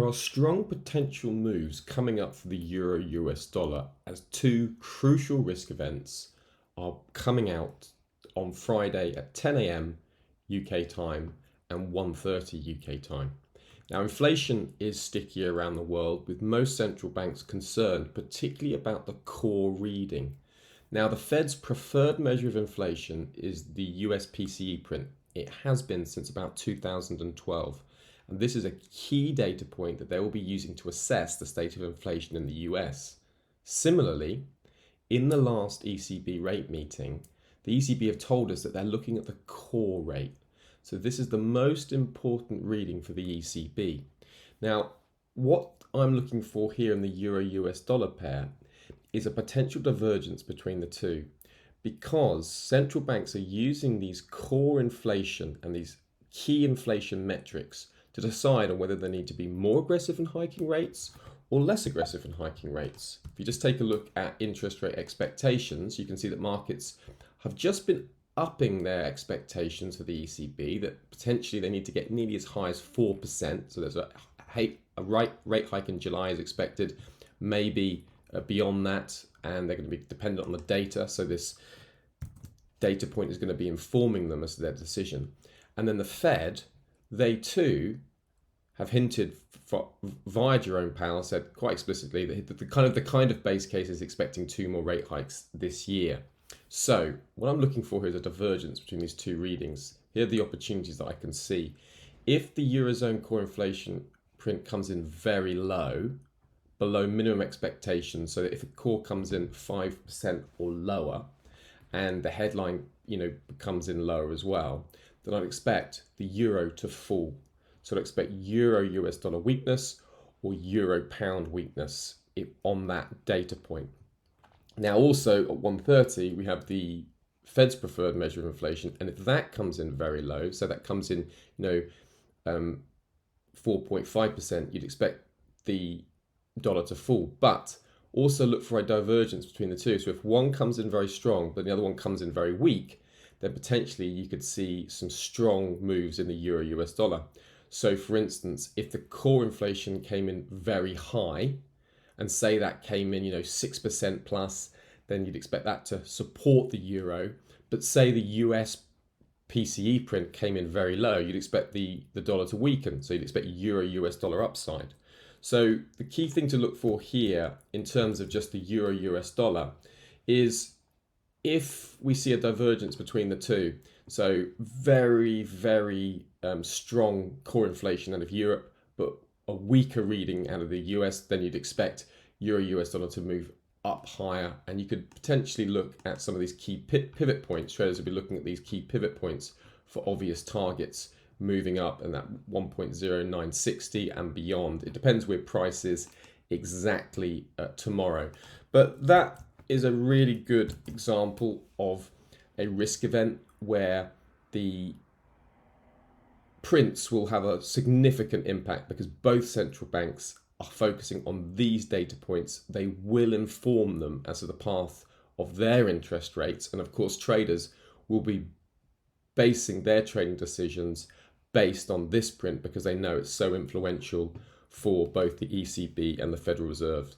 There are strong potential moves coming up for the euro US dollar as two crucial risk events are coming out on Friday at 10 a.m. UK time and 1:30 UK time. Now, inflation is sticky around the world, with most central banks concerned particularly about the core reading. Now, the Fed's preferred measure of inflation is the US PCE print. It has been since about 2012. And this is a key data point that they will be using to assess the state of inflation in the US. Similarly, in the last ECB rate meeting, the ECB have told us that they're looking at the core rate. So this is the most important reading for the ECB. Now, what I'm looking for here in the euro US dollar pair is a potential divergence between the two, because central banks are using these core inflation and these key inflation metrics to decide on whether they need to be more aggressive in hiking rates or less aggressive in hiking rates. If you just take a look at interest rate expectations, you can see that markets have just been upping their expectations for the ECB, that potentially they need to get nearly as high as 4%. So there's a rate hike in July is expected, maybe beyond that, and they're going to be dependent on the data. So this data point is going to be informing them as to their decision. And then the Fed, they too have hinted via Jerome Powell, said quite explicitly that the kind of base case is expecting 2 more rate hikes this year. So what I'm looking for here is a divergence between these two readings. Here are the opportunities that I can see. If the Eurozone core inflation print comes in very low, below minimum expectations, so that if a core comes in 5% or lower, and the headline comes in lower as well, then I'd expect the euro to fall. So I'd expect euro US dollar weakness or euro pound weakness on that data point. Now also at 1:30 we have the Fed's preferred measure of inflation, and if that comes in very low, so that comes in 4.5%, you'd expect the dollar to fall. But also look for a divergence between the two. So if one comes in very strong but the other one comes in very weak, then potentially you could see some strong moves in the euro US dollar. So for instance, if the core inflation came in very high, and say that came in 6% plus, then you'd expect that to support the euro. But say the US PCE print came in very low, you'd expect the dollar to weaken. So you'd expect euro US dollar upside. So the key thing to look for here in terms of just the euro US dollar is if we see a divergence between the two, so very, very strong core inflation out of Europe, but a weaker reading out of the US, then you'd expect euro US dollar to move up higher. And you could potentially look at some of these key pivot points. Traders would be looking at these key pivot points for obvious targets moving up, and that 1.0960 and beyond. It depends where price is exactly tomorrow. But that is a really good example of a risk event where the prints will have a significant impact because both central banks are focusing on these data points. They will inform them as to the path of their interest rates. And of course, traders will be basing their trading decisions based on this print because they know it's so influential for both the ECB and the Federal Reserve.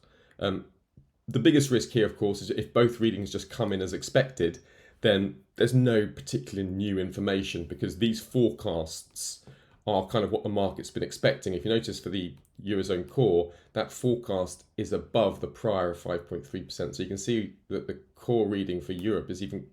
The biggest risk here, of course, is if both readings just come in as expected, then there's no particular new information because these forecasts are kind of what the market's been expecting. If you notice for the Eurozone core, that forecast is above the prior of 5.3%. So you can see that the core reading for Europe is even,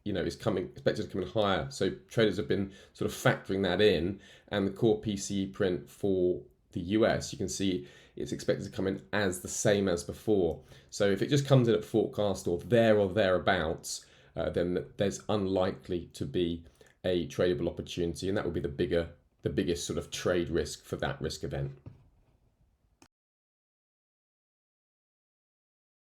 is expected to come in higher. So traders have been sort of factoring that in, and the core PCE print for the US, you can see it's expected to come in as the same as before. So if it just comes in at forecast or thereabouts, then there's unlikely to be a tradable opportunity, and that will be the biggest sort of trade risk for that risk event.